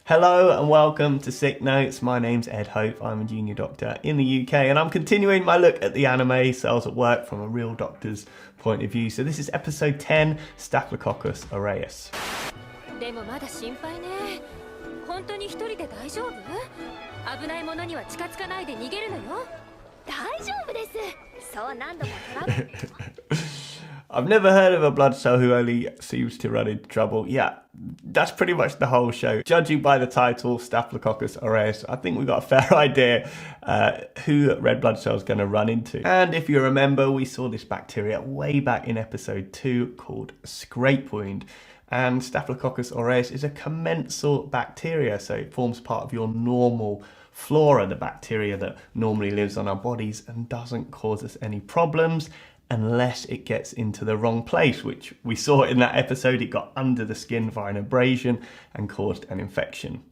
Hello and welcome to Sick Notes. My name's Ed Hope. I'm a junior doctor in the UK and I'm continuing my look at the anime Cells at Work from a real doctor's point of view. So this is episode 10, Staphylococcus aureus. でもまだ心配ね。本当に一人で大丈夫？危ないものには近づかないで逃げるのよ。大丈夫です。そう何度もトラブル。I've never heard of a blood cell who only seems to run into trouble. Yeah, that's pretty much the whole show. Judging by the title, Staphylococcus aureus, I think we've got a fair idea who red blood cells going to run into. And if you remember, we saw this bacteria way back in episode 2 called scrape wound. And Staphylococcus aureus is a commensal bacteria, so it forms part of your normal flora, the bacteria that normally lives on our bodies and doesn't cause us any problems unless it gets into the wrong place, which we saw in that episode. It got under the skin via an abrasion and caused an infection.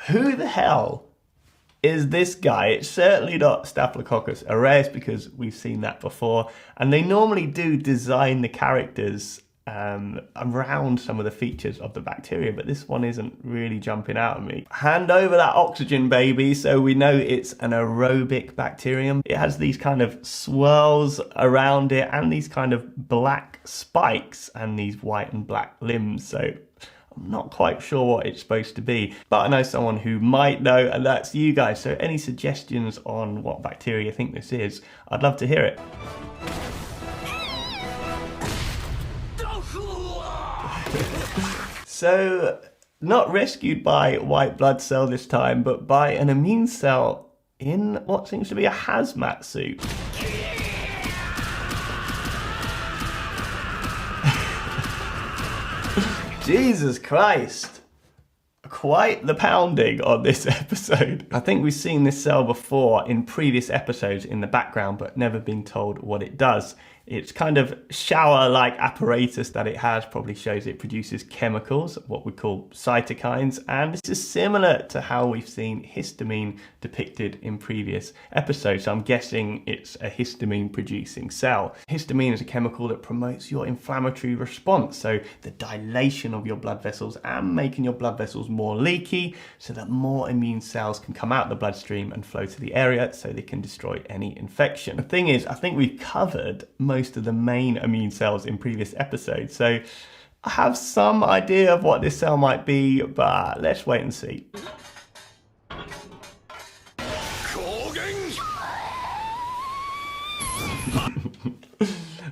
Who the hell is this guy? It's certainly not Staphylococcus aureus because we've seen that before, and they normally do design the characters around some of the features of the bacteria, but this one isn't really jumping out at me. Hand over that oxygen, baby. So we know it's an aerobic bacterium. It has these kind of swirls around it and these kind of black spikes and these white and black limbs. So I'm not quite sure what it's supposed to be, but I know someone who might know, and that's you guys. So any suggestions on what bacteria you think this is, I'd love to hear it. So, not rescued by white blood cell this time, but by an immune cell in what seems to be a hazmat suit. Jesus Christ. Quite the pounding on this episode. I think we've seen this cell before in previous episodes in the background, but never been told what it does. Its kind of shower-like apparatus that it has probably shows it produces chemicals, what we call cytokines, and this is similar to how we've seen histamine depicted in previous episodes. So I'm guessing it's a histamine-producing cell. Histamine is a chemical that promotes your inflammatory response, so the dilation of your blood vessels and making your blood vessels more leaky so that more immune cells can come out the bloodstream and flow to the area so they can destroy any infection. The thing is, I think we've covered most of the main immune cells in previous episodes, so I have some idea of what this cell might be, but let's wait and see.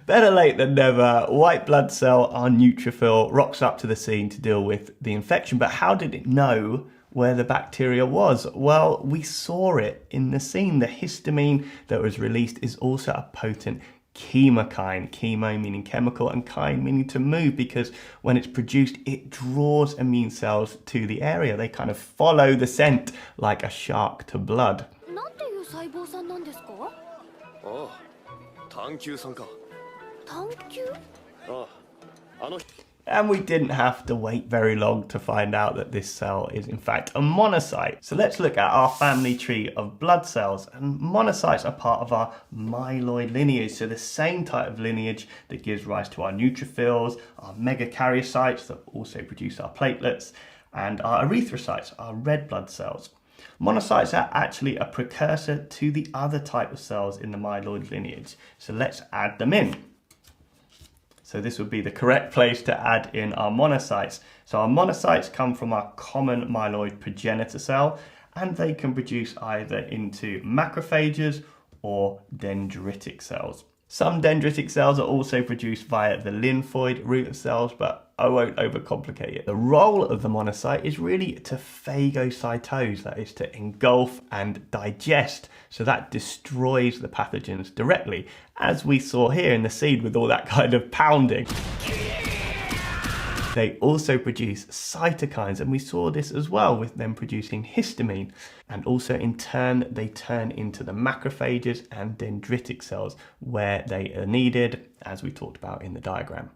Better late than never. White blood cell, our neutrophil, rocks up to the scene to deal with the infection, but how did it know where the bacteria was? Well, we saw it in the scene. The histamine that was released is also a potent chemokine. Chemo meaning chemical and kine meaning to move, because when it's produced, it draws immune cells to the area. They kind of follow the scent like a shark to blood. And we didn't have to wait very long to find out that this cell is in fact a monocyte. So let's look at our family tree of blood cells. And monocytes are part of our myeloid lineage. So the same type of lineage that gives rise to our neutrophils, our megakaryocytes that also produce our platelets, and our erythrocytes, our red blood cells. Monocytes are actually a precursor to the other type of cells in the myeloid lineage. So let's add them in. So this would be the correct place to add in our monocytes. So our monocytes come from our common myeloid progenitor cell, and they can produce either into macrophages or dendritic cells. Some dendritic cells are also produced via the lymphoid route of cells, but I won't overcomplicate it. The role of the monocyte is really to phagocytose, that is to engulf and digest. So that destroys the pathogens directly, as we saw here in the scene with all that kind of pounding. They also produce cytokines, and we saw this as well with them producing histamine. And also in turn, they turn into the macrophages and dendritic cells where they are needed, as we talked about in the diagram.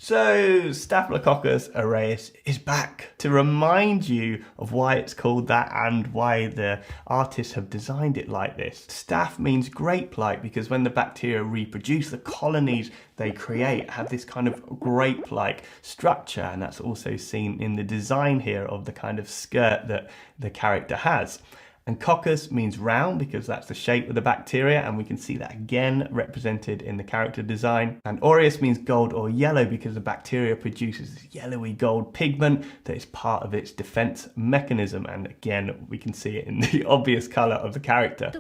So Staphylococcus aureus is back to remind you of why it's called that and why the artists have designed it like this. Staph means grape-like because when the bacteria reproduce, the colonies they create have this kind of grape-like structure, and that's also seen in the design here of the kind of skirt that the character has. And coccus means round because that's the shape of the bacteria, and we can see that again represented in the character design. And aureus means gold or yellow because the bacteria produces this yellowy gold pigment that is part of its defense mechanism, and again we can see it in the obvious color of the character.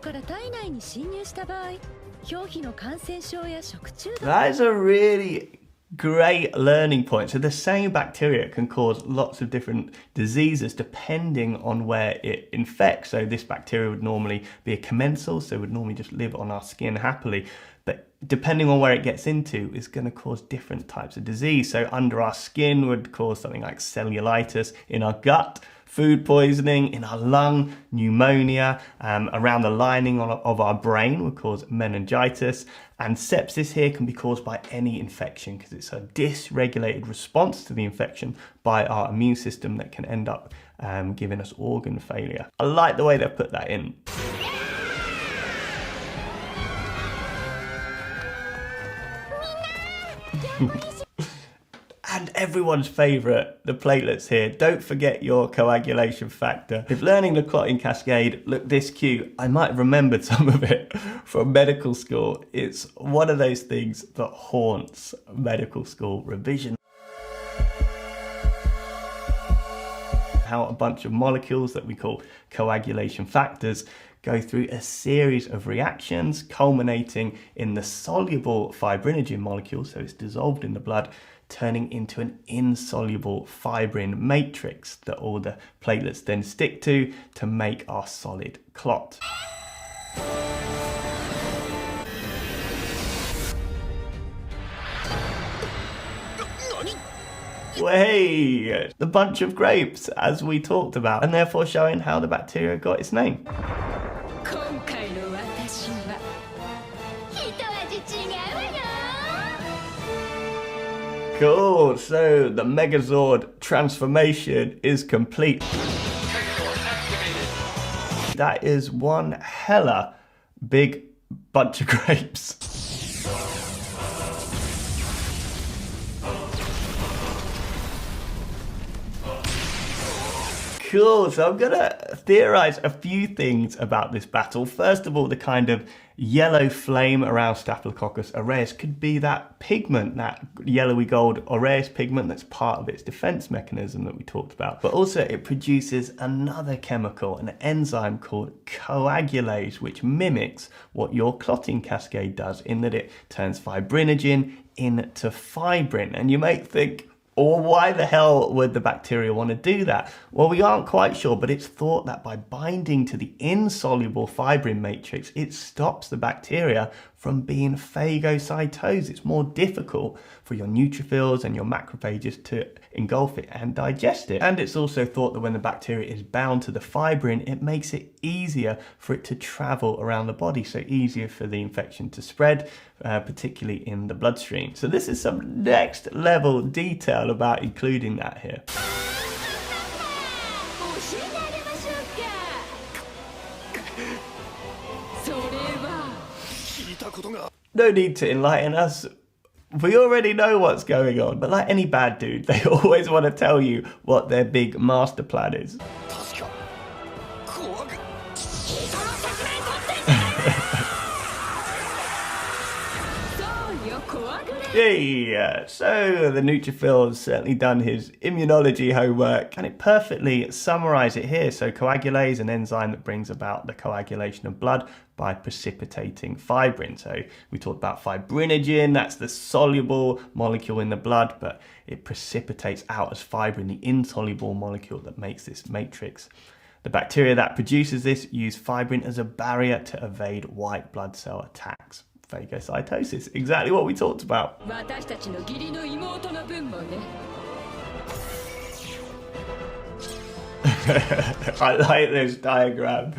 That is a really great learning point. So the same bacteria can cause lots of different diseases depending on where it infects. So this bacteria would normally be a commensal, so it would normally just live on our skin happily. But depending on where it gets into, it's going to cause different types of disease. So under our skin would cause something like cellulitis, in our gut, food poisoning, in our lung, pneumonia, around the lining of our brain would cause meningitis, and sepsis here can be caused by any infection because it's a dysregulated response to the infection by our immune system that can end up giving us organ failure. I like the way they've put that in. And everyone's favourite, the platelets here. Don't forget your coagulation factor. If learning the clotting cascade looked this cute, I might have remembered some of it from medical school. It's one of those things that haunts medical school revision. How a bunch of molecules that we call coagulation factors go through a series of reactions culminating in the soluble fibrinogen molecule, so it's dissolved in the blood, turning into an insoluble fibrin matrix that all the platelets then stick to make our solid clot. Way, the bunch of grapes, as we talked about, and therefore showing how the bacteria got its name. Cool, so the Megazord transformation is complete. That is one hella big bunch of grapes. Cool, so I'm gonna theorize a few things about this battle. First of all, the kind of yellow flame around Staphylococcus aureus could be that pigment, that yellowy gold aureus pigment that's part of its defense mechanism that we talked about. But also it produces another chemical, an enzyme called coagulase, which mimics what your clotting cascade does in that it turns fibrinogen into fibrin. And you might think, or why the hell would the bacteria want to do that? Well, we aren't quite sure, but it's thought that by binding to the insoluble fibrin matrix, it stops the bacteria from being phagocytosed. It's more difficult for your neutrophils and your macrophages to engulf it and digest it. And it's also thought that when the bacteria is bound to the fibrin, it makes it easier for it to travel around the body, so easier for the infection to spread, particularly in the bloodstream. So this is some next level detail about including that here. No need to enlighten us. We already know what's going on. But like any bad dude, they always want to tell you what their big master plan is. Yeah, so the neutrophil has certainly done his immunology homework, and it perfectly summarizes it here. So coagulase, an enzyme that brings about the coagulation of blood by precipitating fibrin. So we talked about fibrinogen, that's the soluble molecule in the blood, but it precipitates out as fibrin, the insoluble molecule that makes this matrix. The bacteria that produces this use fibrin as a barrier to evade white blood cell attacks. Phagocytosis, exactly what we talked about. I like this diagram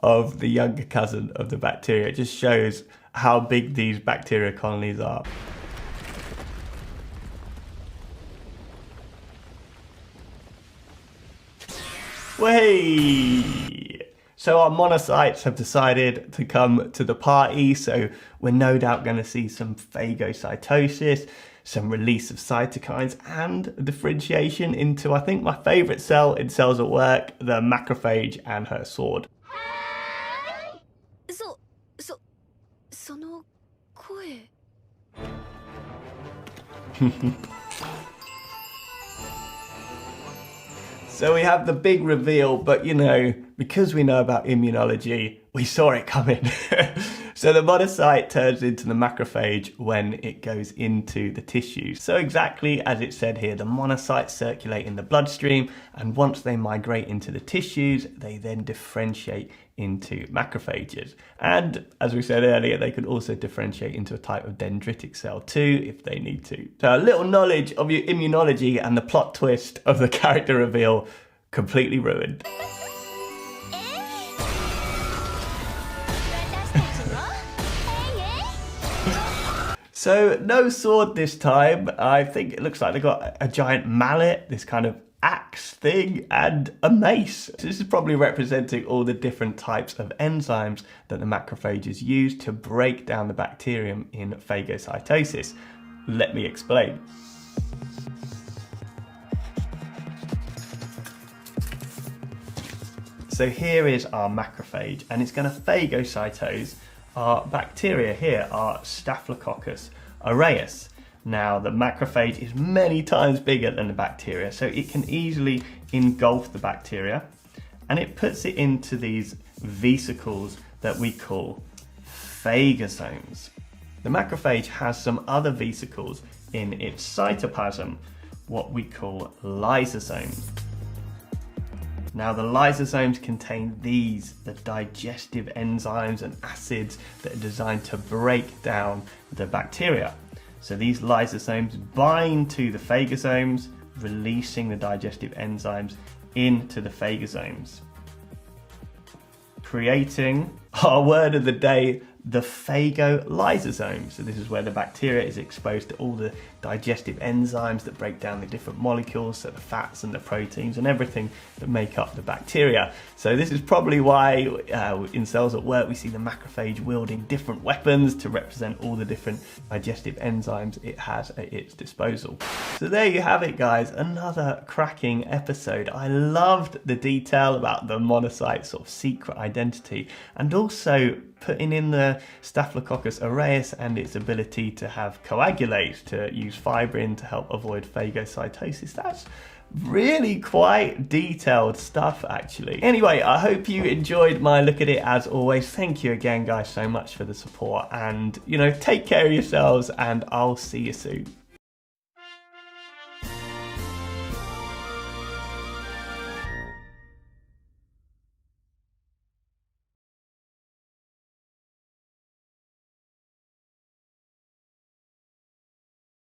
of the younger cousin of the bacteria. It just shows how big these bacteria colonies are. Way! So our monocytes have decided to come to the party, so we're no doubt going to see some phagocytosis, some release of cytokines, and differentiation into, I think, my favourite cell in Cells at Work, the macrophage and her sword. その声 So we have the big reveal, but you know, because we know about immunology, we saw it coming. So the monocyte turns into the macrophage when it goes into the tissues. So exactly as it said here, the monocytes circulate in the bloodstream, and once they migrate into the tissues, they then differentiate into macrophages. And as we said earlier, they can also differentiate into a type of dendritic cell too, if they need to. So a little knowledge of your immunology and the plot twist of the character reveal completely ruined. So no sword this time. I think it looks like they got a giant mallet, this kind of axe thing, and a mace. So this is probably representing all the different types of enzymes that the macrophages use to break down the bacterium in phagocytosis. Let me explain. So here is our macrophage, and it's going to phagocytose our bacteria here, our Staphylococcus aureus. Now, the macrophage is many times bigger than the bacteria, so it can easily engulf the bacteria, and it puts it into these vesicles that we call phagosomes. The macrophage has some other vesicles in its cytoplasm, what we call lysosomes. Now, the lysosomes contain the digestive enzymes and acids that are designed to break down the bacteria. So these lysosomes bind to the phagosomes, releasing the digestive enzymes into the phagosomes, creating our word of the day, the phagolysosome. So this is where the bacteria is exposed to all the digestive enzymes that break down the different molecules, so the fats and the proteins and everything that make up the bacteria. So this is probably why in Cells at Work we see the macrophage wielding different weapons to represent all the different digestive enzymes it has at its disposal. So there you have it, guys, another cracking episode. I loved the detail about the monocyte's sort of secret identity, and also putting in the Staphylococcus aureus and its ability to have coagulate, to use fibrin to help avoid phagocytosis. That's really quite detailed stuff, actually. Anyway, I hope you enjoyed my look at it. As always, thank you again, guys, so much for the support, and you know, take care of yourselves, and I'll see you soon.